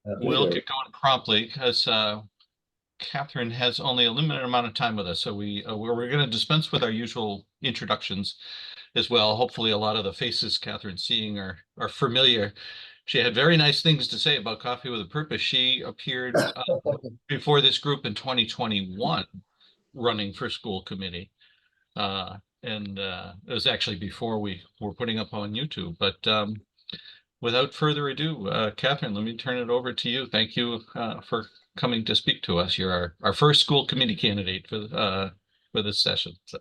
We'll get going promptly because Catherine has only a limited amount of time with us, so we're going to dispense with our usual introductions as well. Hopefully, a lot of the faces Catherine's seeing are familiar. She had very nice things to say about Coffee with a Purpose. She appeared before this group in 2021, running for school committee, and it was actually before we were putting up on YouTube. But without further ado, Catherine, let me turn it over to you. Thank you for coming to speak to us. You're our first school committee candidate for this session. So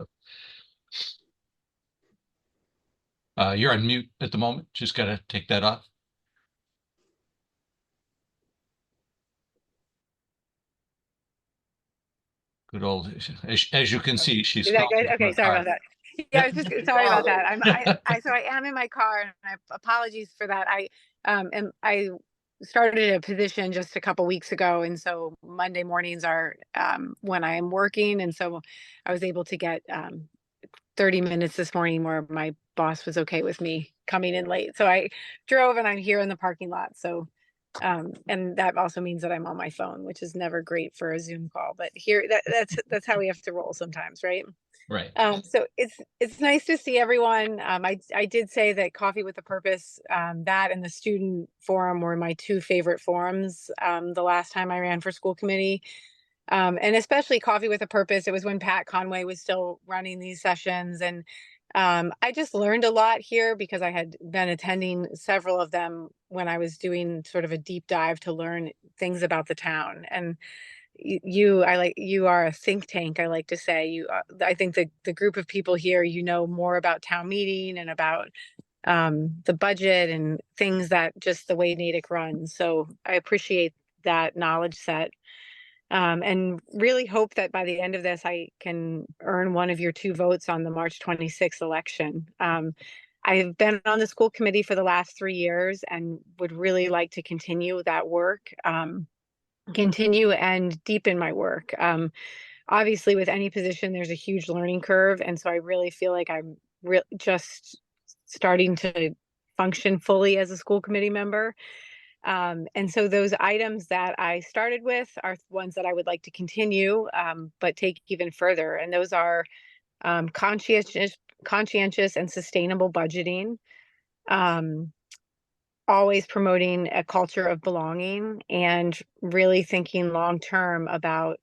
you're on mute at the moment. Just got to take that off. Good old, as you can see, she's. Is that good? Okay, sorry about that. Yeah, I was just sorry about that. So I am in my car, and apologies for that. I started a position just a couple weeks ago, and so Monday mornings are when I am working, and so I was able to get 30 minutes this morning where my boss was okay with me coming in late. So I drove, and I'm here in the parking lot. So and that also means that I'm on my phone, which is never great for a Zoom call, but here that's how we have to roll sometimes, right? Right. So it's nice to see everyone. I did say that Coffee with a Purpose, that and the student forum were my two favorite forums the last time I ran for school committee. And especially Coffee with a Purpose. It was when Pat Conway was still running these sessions, and I just learned a lot here because I had been attending several of them when I was doing sort of a deep dive to learn things about the town. And you are a think tank. I like to say I think the group of people here, more about town meeting and about the budget and things that just the way Natick runs. So I appreciate that knowledge set. And really hope that by the end of this, I can earn one of your two votes on the March 26th election. I've been on the school committee for the last 3 years and would really like to continue that work, continue and deepen my work. Obviously, with any position, there's a huge learning curve. And so I really feel like I'm just starting to function fully as a school committee member. And so those items that I started with are ones that I would like to continue, but take even further. And those are conscientious and sustainable budgeting, always promoting a culture of belonging, and really thinking long term about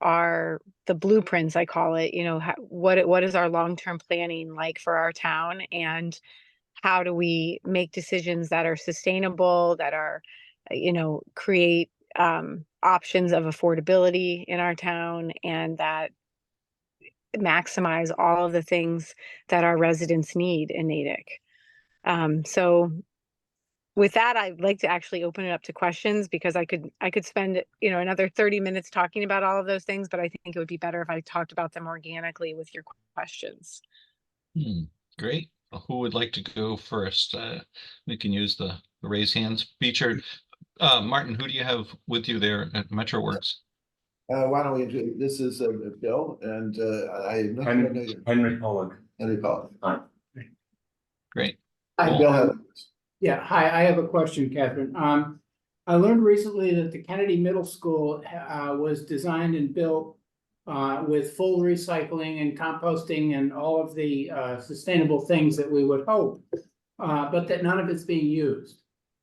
the blueprints, I call it. What is our long term planning like for our town, and how do we make decisions that are sustainable, that are, create options of affordability in our town, and that maximize all of the things that our residents need in Natick. So with that, I'd like to actually open it up to questions, because I could spend, another 30 minutes talking about all of those things, but I think it would be better if I talked about them organically with your questions. Great. Who would like to go first? We can use the raise hands feature. Martin, who do you have with you there at MetroWorks? Why don't we this is Bill, and Henry Pollock. Henry Pollock. Hi. Great. Hi, Bill. Yeah, hi, I have a question, Catherine. I learned recently that the Kennedy Middle School was designed and built with full recycling and composting and all of the sustainable things that we would hope, but that none of it's being used.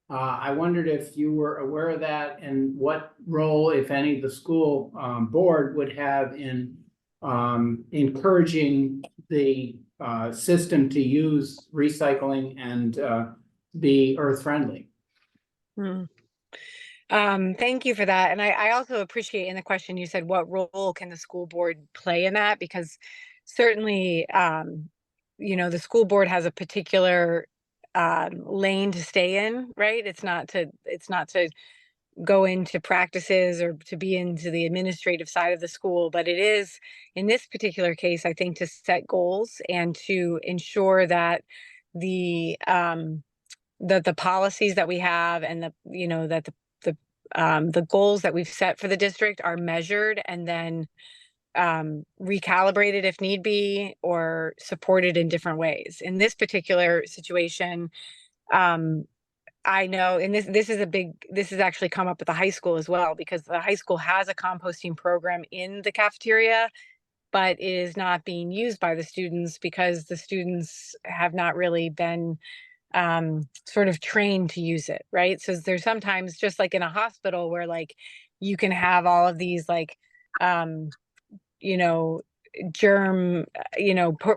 I wondered if you were aware of that, and what role, if any, the school board would have in encouraging the system to use recycling and be earth friendly. Thank you for that. And I also appreciate in the question you said, what role can the school board play in that? Because certainly, the school board has a particular lane to stay in, right? It's not to go into practices or to be into the administrative side of the school, but it is, in this particular case, I think, to set goals and to ensure that the policies that we have, and that the goals that we've set for the district are measured and then recalibrated if need be, or supported in different ways. In this particular situation, I know, and this has actually come up at the high school as well, because the high school has a composting program in the cafeteria, but it is not being used by the students because the students have not really been sort of trained to use it, right? So there's sometimes, just like in a hospital, where like you can have all of these like you know, germ,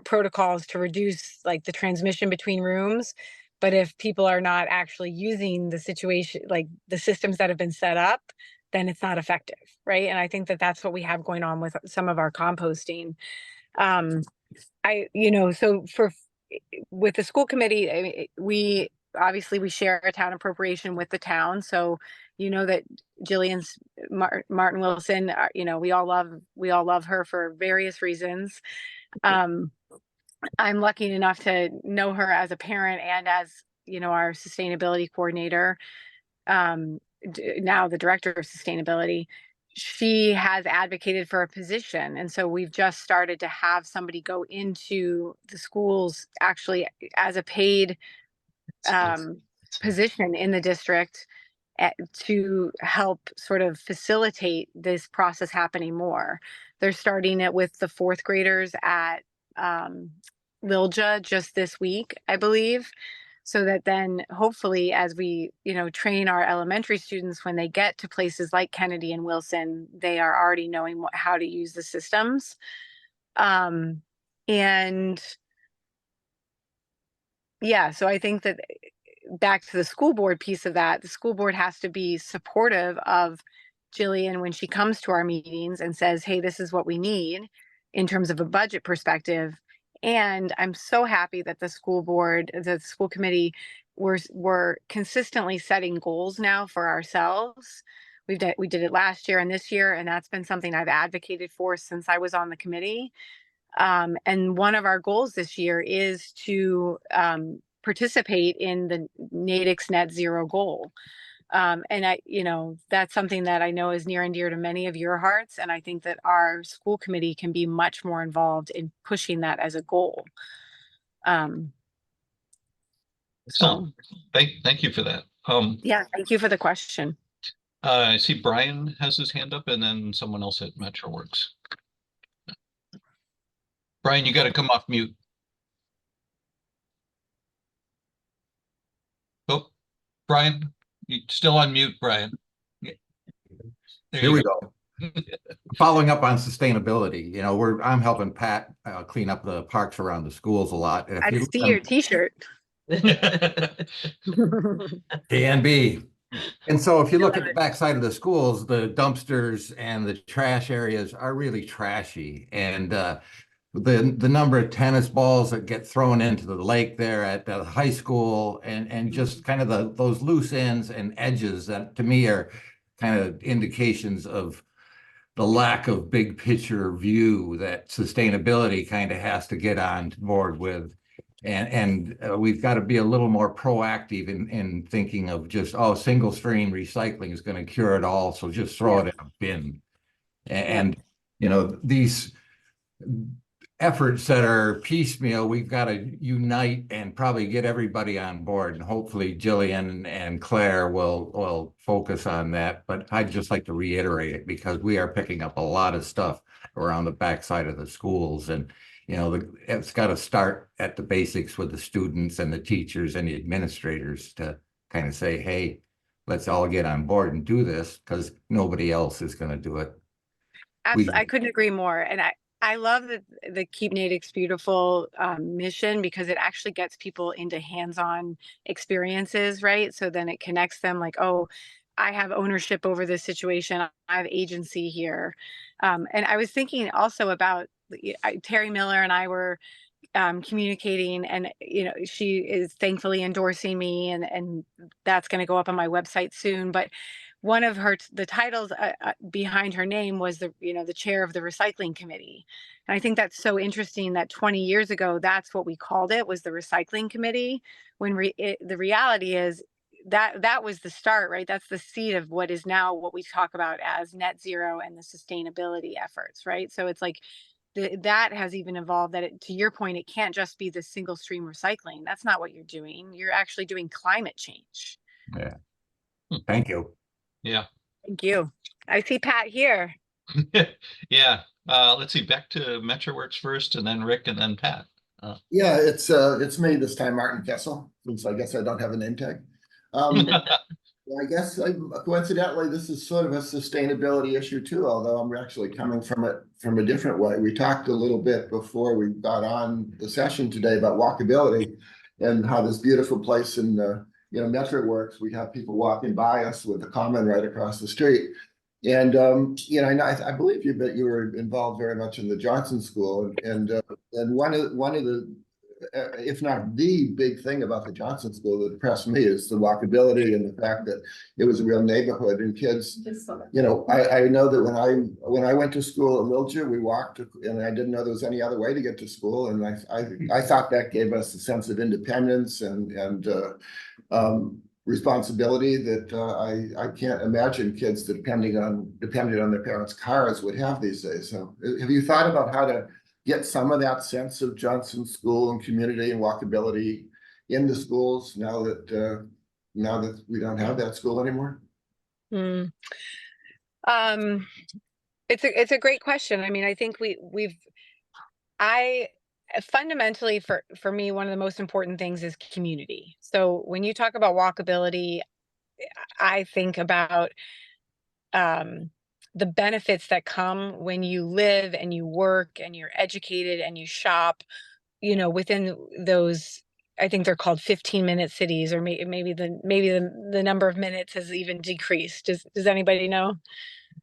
protocols to reduce like the transmission between rooms. But if people are not actually using the situation, like the systems that have been set up, then it's not effective, right? And I think that that's what we have going on with some of our composting. So with the school committee, I mean, we obviously we share a town appropriation with the town. So that Jillian's Martin Wilson, we all love her for various reasons. I'm lucky enough to know her as a parent and as our sustainability coordinator, now the director of sustainability. She has advocated for a position, and so we've just started to have somebody go into the schools actually as a paid position in the district, to help sort of facilitate this process happening more. They're starting it with the fourth graders at Lilja just this week, I believe, so that then hopefully as we train our elementary students, when they get to places like Kennedy and Wilson, they are already knowing how to use the systems. And yeah, so I think that back to the school board piece of that, the school board has to be supportive of Jillian when she comes to our meetings and says, hey, this is what we need in terms of a budget perspective. And I'm so happy that the school committee, we're consistently setting goals now for ourselves. We did it last year and this year, and that's been something I've advocated for since I was on the committee. And one of our goals this year is to participate in the NATIC's net zero goal. And that's something that I know is near and dear to many of your hearts. And I think that our school committee can be much more involved in pushing that as a goal. So thank you for that. Yeah, thank you for the question. I see Brian has his hand up, and then someone else at MetroWorks. Brian, you got to come off mute. Oh, Brian, you still on mute, Brian. Here we go. Following up on sustainability, I'm helping Pat clean up the parks around the schools a lot. And I see your T-shirt. DNB. And so if you look at the backside of the schools, the dumpsters and the trash areas are really trashy. And the number of tennis balls that get thrown into the lake there at the high school, and just kind of those loose ends and edges that to me are kind of indications of the lack of big picture view that sustainability kind of has to get on board with. And we've got to be a little more proactive in thinking of just, single stream recycling is going to cure it all, so just throw it in a bin. And these efforts that are piecemeal, we've got to unite and probably get everybody on board. And hopefully Jillian and Claire will focus on that. But I'd just like to reiterate it, because we are picking up a lot of stuff around the backside of the schools. And, it's got to start at the basics with the students and the teachers and the administrators to kind of say, hey, let's all get on board and do this, because nobody else is going to do it. I couldn't agree more. And I love the Keep Natics Beautiful mission, because it actually gets people into hands-on experiences, right? So then it connects them like, oh, I have ownership over this situation. I have agency here. And I was thinking also about Terry Miller and I were communicating, and she is thankfully endorsing me, and that's going to go up on my website soon. But one of the titles behind her name was the chair of the recycling committee. And I think that's so interesting that 20 years ago, that's what we called it, was the recycling committee, when the reality is that was the start, right? That's the seed of what is now what we talk about as net zero and the sustainability efforts, right? So it's like that has even evolved, that to your point, it can't just be the single stream recycling. That's not what you're doing. You're actually doing climate change, Yeah. Thank you. Yeah. Thank you. I see Pat here. Yeah. Let's see, back to MetroWorks first, and then Rick, and then Pat. Yeah, it's me this time, Martin Kessel, since I guess I don't have a name tag. I guess coincidentally, this is sort of a sustainability issue too, although I'm actually coming from it from a different way. We talked a little bit before we got on the session today about walkability and how this beautiful place in MetroWorks, we have people walking by us with a common right across the street. And I believe you, but you were involved very much in the Johnson School, and one of the if not the big thing about the Johnson School that impressed me is the walkability and the fact that it was a real neighborhood and kids. I know that when I went to school at Wiltshire, we walked, and I didn't know there was any other way to get to school, and I thought that gave us a sense of independence and responsibility that I can't imagine kids depending on their parents' cars would have these days. So have you thought about how to get some of that sense of Johnson School and community and walkability in the schools now that we don't have that school anymore? It's a great question. I mean, I think fundamentally for me, one of the most important things is community. So when you talk about walkability, I think about the benefits that come when you live and you work and you're educated and you shop, within those. I think they're called 15-minute cities, or maybe the number of minutes has even decreased. Does anybody know?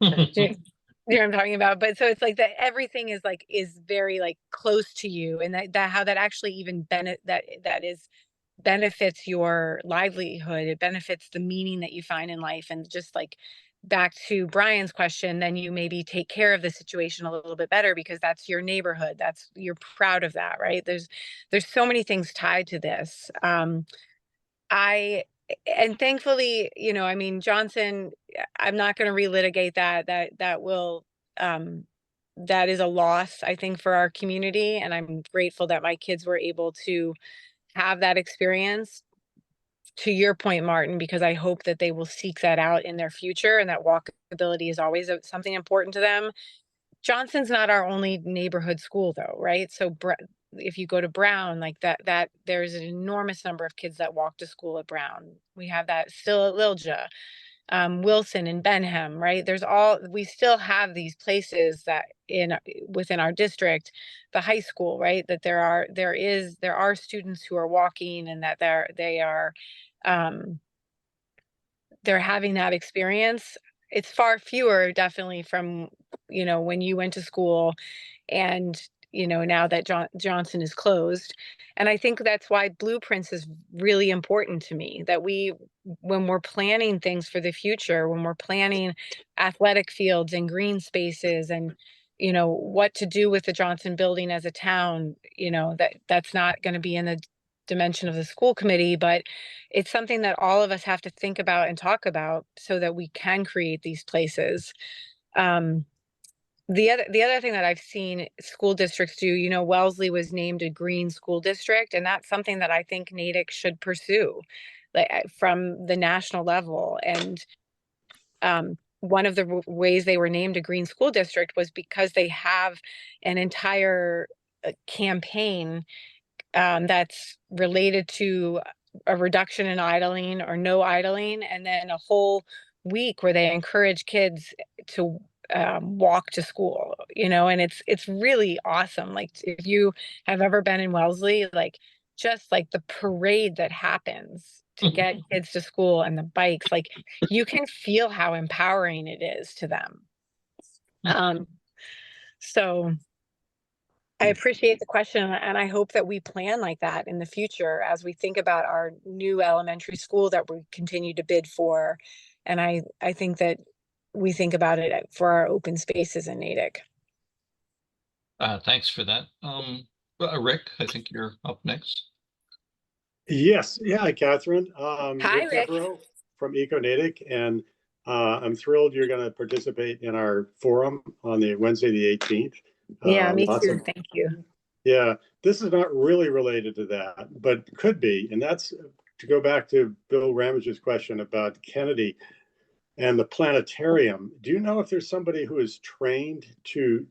Do you know what I'm talking about? But so it's like that everything is very like close to you, and that how that actually even benefits your livelihood. It benefits the meaning that you find in life. And just like back to Brian's question, then you maybe take care of the situation a little bit better because that's your neighborhood. You're proud of that, right? There's so many things tied to this. And thankfully, I mean, Johnson, I'm not going to relitigate that is a loss, I think, for our community. And I'm grateful that my kids were able to have that experience, to your point, Martin, because I hope that they will seek that out in their future, and that walkability is always something important to them. Johnson's not our only neighborhood school though, right? So if you go to Brown, like that there's an enormous number of kids that walk to school at Brown. We have that still at Lilja, Wilson and Benham, right? We still have these places that within our district, the high school, right? That there are students who are walking, and that they're having that experience. It's far fewer, definitely, from when you went to school, and now that Johnson is closed. And I think that's why blueprints is really important to me, that when we're planning things for the future, when we're planning athletic fields and green spaces, and what to do with the Johnson building as a town, that's not going to be in the dimension of the school committee, but it's something that all of us have to think about and talk about so that we can create these places. The other thing that I've seen school districts do, Wellesley was named a green school district, and that's something that I think Natick should pursue, like from the national level. And one of the ways they were named a green school district was because they have an entire campaign that's related to a reduction in idling or no idling, and then a whole week where they encourage kids to walk to school, and it's really awesome. Like, if you have ever been in Wellesley, like just like the parade that happens to get kids to school, and the bikes, like you can feel how empowering it is to them. So I appreciate the question, and I hope that we plan like that in the future as we think about our new elementary school that we continue to bid for. And I think that we think about it for our open spaces in Natick. Thanks for that. Rick, I think you're up next. Yes. Yeah, Catherine. Hi, Rick. Devereaux from Eco Natick, and I'm thrilled you're going to participate in our forum on the Wednesday, the 18th. Yeah, me too. Thank you. Yeah, this is not really related to that, but could be, and that's to go back to Bill Ramage's question about Kennedy and the planetarium, do you know if there's somebody who is trained to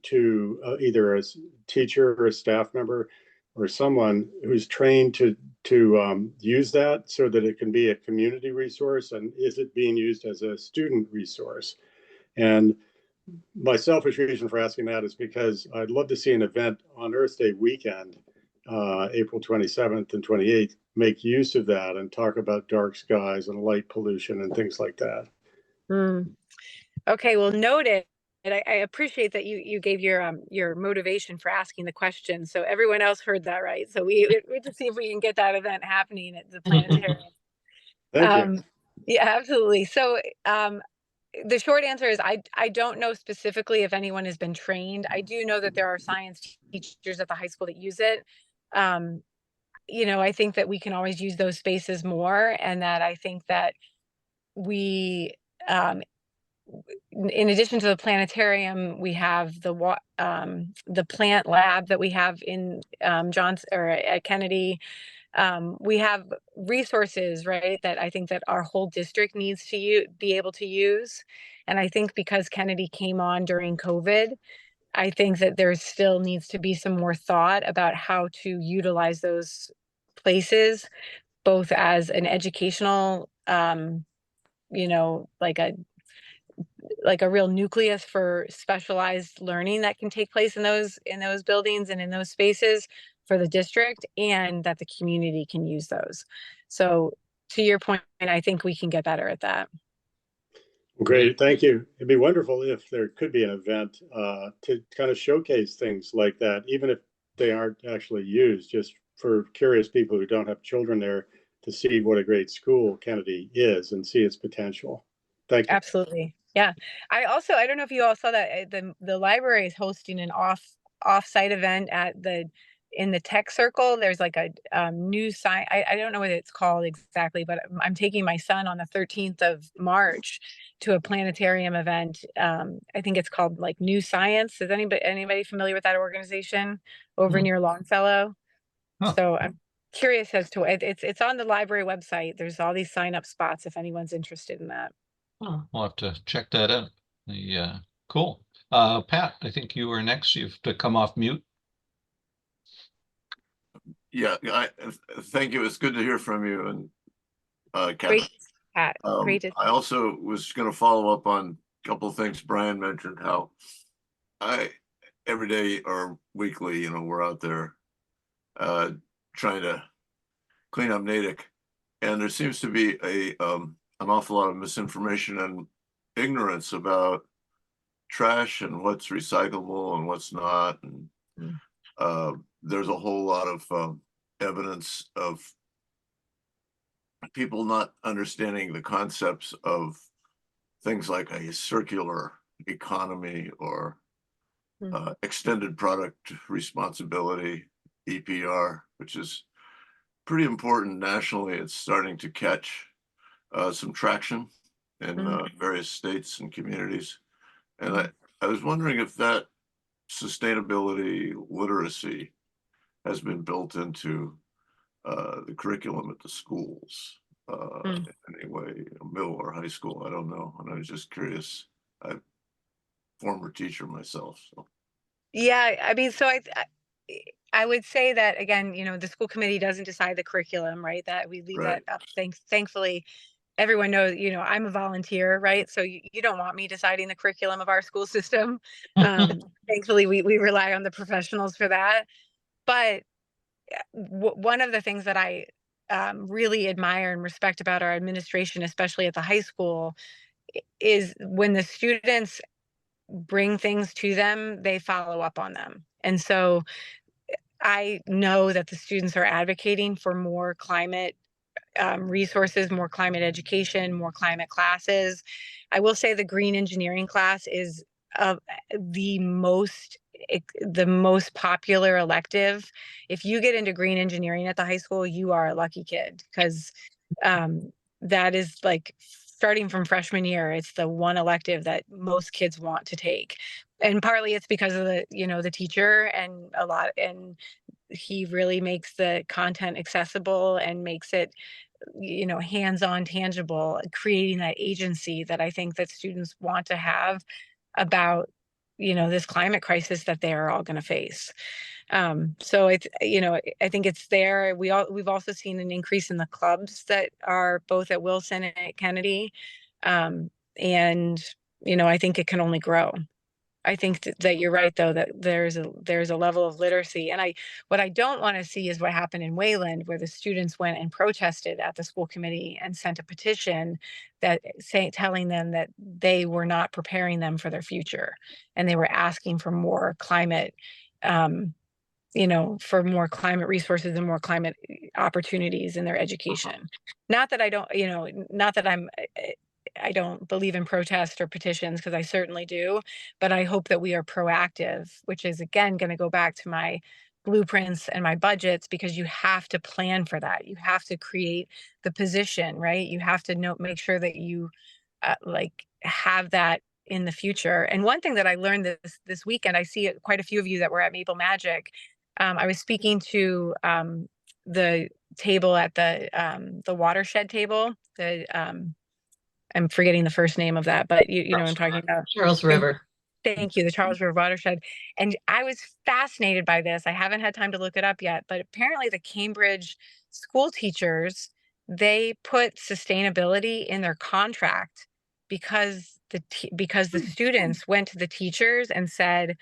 either a teacher or a staff member or someone who's trained to use that so that it can be a community resource, and is it being used as a student resource? And my selfish reason for asking that is because I'd love to see an event on Earth Day weekend, April 27th and 28th, make use of that and talk about dark skies and light pollution and things like that. Okay, well, noted. And I appreciate that you gave your motivation for asking the question. So everyone else heard that, right? So we just see if we can get that event happening at the planetarium. Thank you. Yeah, absolutely. So the short answer is I don't know specifically if anyone has been trained. I do know that there are science teachers at the high school that use it. You know, I think that we can always use those spaces more, and that I think that we in addition to the planetarium, we have the plant lab that we have in Johnson or at Kennedy. We have resources, right, that I think that our whole district needs to be able to use. And I think because Kennedy came on during COVID, I think that there still needs to be some more thought about how to utilize those places, both as an educational, you know, like a real nucleus for specialized learning that can take place in those buildings and in those spaces for the district, and that the community can use those. So to your point, I think we can get better at that. Great, thank you. It'd be wonderful if there could be an event to kind of showcase things like that, even if they aren't actually used, just for curious people who don't have children there to see what a great school Kennedy is and see its potential. Thank you. Absolutely. Yeah. I don't know if you all saw that the library is hosting an off-site event in the tech circle. There's like a new sign. I don't know what it's called exactly, but I'm taking my son on the 13th of March to a planetarium event. I think it's called like New Science. Is anybody familiar with that organization over near Longfellow? Huh. So I'm curious as to it's on the library website. There's all these sign up spots if anyone's interested in that. Oh, we'll have to check that out. Cool. Pat, I think you were next. You have to come off mute. Yeah, thank you. It's good to hear from you. And Kevin. Great, Pat. Great to I also was going to follow up on a couple of things Brian mentioned, how every day or weekly, you know, we're out there trying to clean up Natick, and there seems to be an awful lot of misinformation and ignorance about trash and what's recyclable and what's not. And there's a whole lot of evidence of people not understanding the concepts of things like a circular economy or extended product responsibility, EPR, which is pretty important nationally. It's starting to catch some traction in various states and communities. And I was wondering if that sustainability literacy has been built into the curriculum at the schools in any way, middle or high school. I don't know. And I was just curious. I'm a former teacher myself. So. Yeah, I mean, so I would say that again, you know, the school committee doesn't decide the curriculum, right? That we leave that up. Thankfully, everyone knows, you know, I'm a volunteer, right? So you don't want me deciding the curriculum of our school system. Thankfully, we rely on the professionals for that. But one of the things that I really admire and respect about our administration, especially at the high school, is when the students bring things to them, they follow up on them. And so I know that the students are advocating for more climate resources, more climate education, more climate classes. I will say the green engineering class is the most popular elective. If you get into green engineering at the high school, you are a lucky kid, because that is like starting from freshman year, it's the one elective that most kids want to take. And partly it's because of the teacher, and he really makes the content accessible and makes it hands-on, tangible, creating that agency that I think that students want to have about, this climate crisis that they are all going to face. So I think it's there. We've also seen an increase in the clubs that are both at Wilson and at Kennedy. And I think it can only grow. I think that you're right, though, that there's a level of literacy. And what I don't want to see is what happened in Wayland, where the students went and protested at the school committee and sent a petition telling them that they were not preparing them for their future. And they were asking for more climate, for more climate resources and more climate opportunities in their education. Not that I don't, not that I don't believe in protest or petitions, because I certainly do, but I hope that we are proactive, which is again going to go back to my blueprints and my budgets, because you have to plan for that. You have to create the position, right? You have to make sure that you have that in the future. And one thing that I learned this weekend, I see quite a few of you that were at Maple Magic. I was speaking to the table at the watershed table. I'm forgetting the first name of that, but you know what I'm talking about. Charles River. Thank you, the Charles River watershed. And I was fascinated by this. I haven't had time to look it up yet, but apparently the Cambridge school teachers, they put sustainability in their contract because the students went to the teachers and said,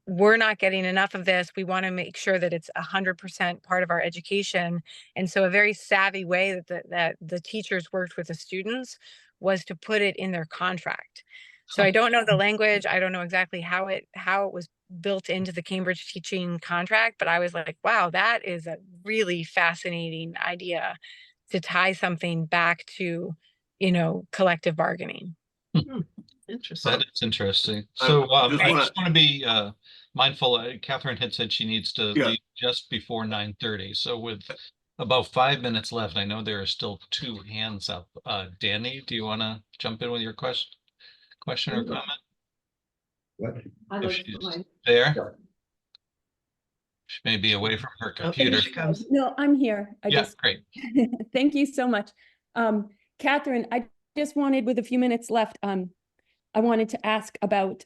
we're not getting enough of this. We want to make sure that it's 100% part of our education. And so a very savvy way that the teachers worked with the students was to put it in their contract. So I don't know the language. I don't know exactly how it was built into the Cambridge teaching contract, but I was like, wow, that is a really fascinating idea to tie something back to, collective bargaining. Interesting. That is interesting. So I just just want to be mindful. Catherine had said she needs to Yeah. leave just before 9:30. So with about 5 minutes left, I know there are still two hands up. Danny, do you want to jump in with your question or comment? What? If she's there, she may be away from her Oh, computer. here she comes. No, I'm here. Yeah, great. Thank you so much. Catherine, I just wanted, with a few minutes left, I wanted to ask about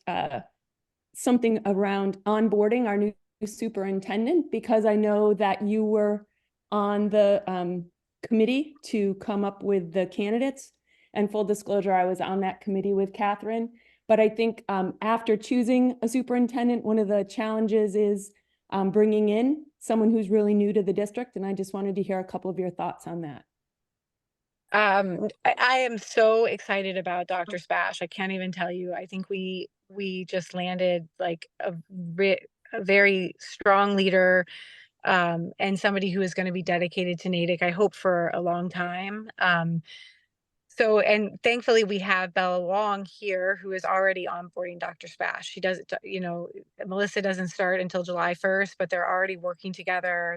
something around onboarding our new superintendent, because I know that you were on the committee to come up with the candidates. And full disclosure, I was on that committee with Catherine. But I think after choosing a superintendent, one of the challenges is bringing in someone who's really new to the district. And I just wanted to hear a couple of your thoughts on that. I am so excited about Dr. Spash. I can't even tell you. I think we just landed like a very strong leader, and somebody who is going to be dedicated to Natick, I hope, for a long time. And thankfully we have Bella Wong here, who is already onboarding Dr. Spash. She doesn't, Melissa doesn't start until July 1st, but they're already working together.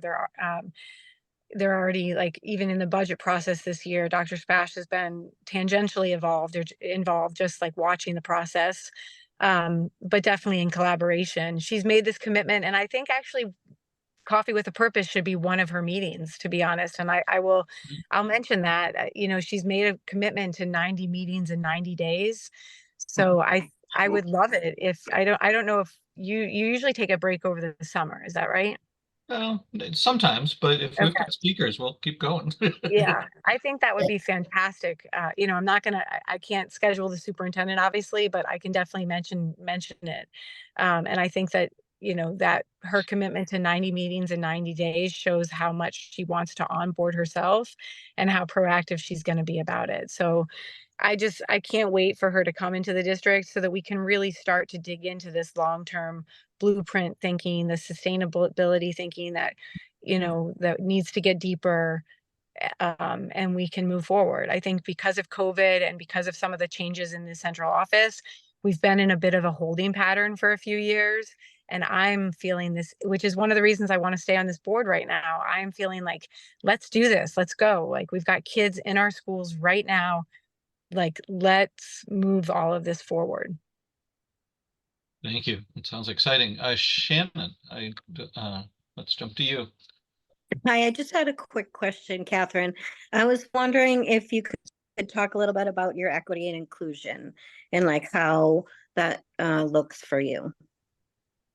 They're already, like, even in the budget process this year, Dr. Spash has been tangentially involved, just like watching the process, but definitely in collaboration. She's made this commitment, and I think actually Coffee with a Purpose should be one of her meetings, to be honest. And I'll mention that, she's made a commitment to 90 meetings in 90 days. So I would love it if, I don't know if you usually take a break over the summer. Is that right? Well, sometimes, but if we've got speakers, we'll keep going. Yeah, I think that would be fantastic. I can't schedule the superintendent, obviously, but I can definitely mention it. And I think that, that her commitment to 90 meetings in 90 days shows how much she wants to onboard herself and how proactive she's going to be about it. So I can't wait for her to come into the district so that we can really start to dig into this long-term blueprint thinking, the sustainability thinking that, that needs to get deeper, and we can move forward. I think because of COVID and because of some of the changes in the central office, we've been in a bit of a holding pattern for a few years. And I'm feeling this, which is one of the reasons I want to stay on this board right now. I'm feeling like, let's do this. Let's go. Like, we've got kids in our schools right now. Like, let's move all of this forward. Thank you. It sounds exciting. Shannon, let's jump to you. Hi, I just had a quick question, Catherine. I was wondering if you could talk a little bit about your equity and inclusion and like how that looks for you.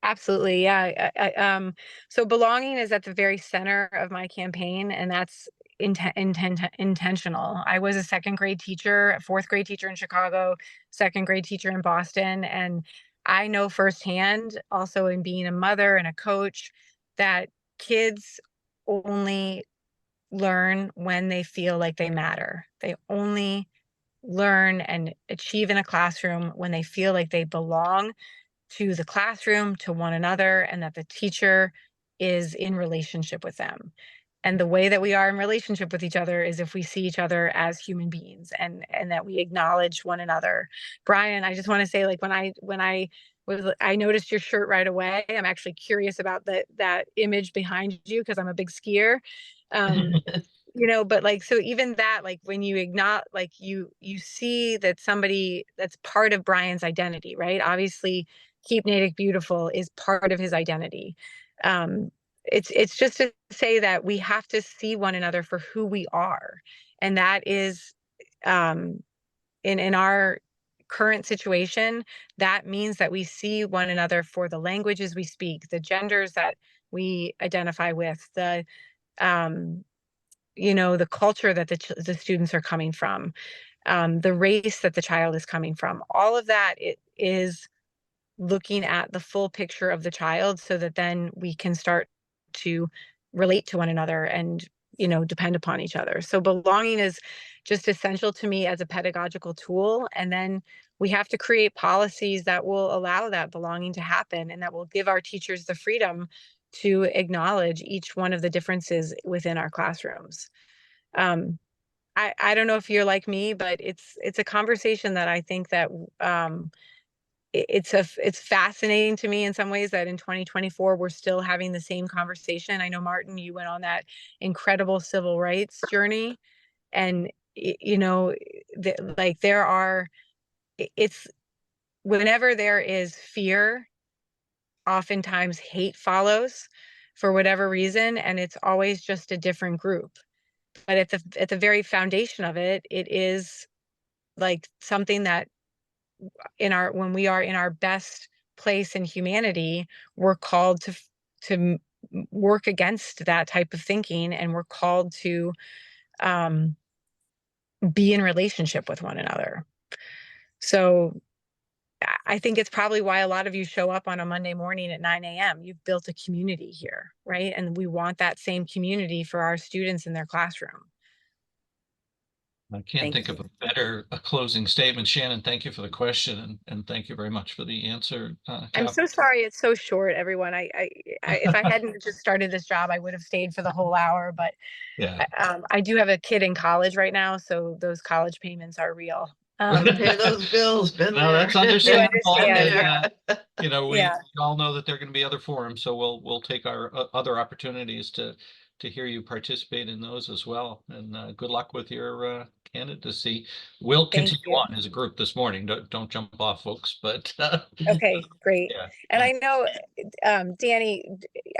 Absolutely. Yeah. So belonging is at the very center of my campaign, and that's intentional. I was a second grade teacher, a fourth grade teacher in Chicago, second grade teacher in Boston. And I know firsthand, also in being a mother and a coach, that kids only learn when they feel like they matter. They only learn and achieve in a classroom when they feel like they belong to the classroom, to one another, and that the teacher is in relationship with them. And the way that we are in relationship with each other is if we see each other as human beings and that we acknowledge one another. Brian, I just want to say, like, I noticed your shirt right away. I'm actually curious about that image behind you because I'm a big skier. But like, so even that, like when you acknowledge, like you see that somebody that's part of Brian's identity, right? Obviously, Keep Natick Beautiful is part of his identity. It's just to say that we have to see one another for who we are. And that is, in our current situation, that means that we see one another for the languages we speak, the genders that we identify with, the culture that the students are coming from, the race that the child is coming from. All of that, it is looking at the full picture of the child so that then we can start to relate to one another and depend upon each other. So belonging is just essential to me as a pedagogical tool. And then we have to create policies that will allow that belonging to happen and that will give our teachers the freedom to acknowledge each one of the differences within our classrooms. I don't know if you're like me, but it's a conversation that I think that it's fascinating to me in some ways that in 2024 we're still having the same conversation. I know, Martin, you went on that incredible civil rights journey, and it's whenever there is fear, oftentimes hate follows for whatever reason, and it's always just a different group. But at the very foundation of it, it is like something that when we are in our best place in humanity, we're called to work against that type of thinking, and we're called to be in relationship with one another. So I think it's probably why a lot of you show up on a Monday morning at 9 a.m. You've built a community here, right? And we want that same community for our students in their classroom. I can't think of a better closing statement. Shannon, thank you for the question, and thank you very much for the answer. I'm so sorry it's so short, everyone. I if I hadn't just started this job, I would have stayed for the whole hour. But yeah, I do have a kid in college right now, so those college payments are real. Pay those bills. Been no, there. that's understandable. understand, And, we Yeah. all know that there are going to be other forums, so we'll take our other opportunities to hear you participate in those as well. And good luck with your candidacy. We'll continue on as a group this morning. Don't jump off, folks. But okay, great. yeah, And I know, Danny,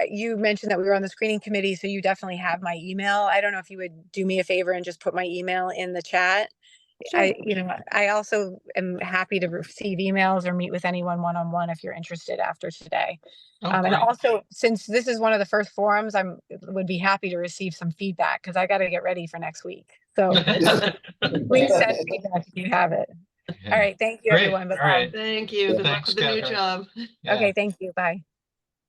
you mentioned that we were on the screening committee, so you definitely have my email. I don't know if you would do me a favor and just put my email in the chat. Sure. I also am happy to receive emails or meet with anyone one-on-one if you're interested after today. And also, since this is one of the first forums, would be happy to receive some feedback because I got to get ready for next week. So please send feedback if you have it. Yeah. All right. Thank you, Great. everyone. Bye-bye. All right. Thank you. Good luck Thanks, with the new Catherine. job. Yeah. Okay. Thank you. Bye.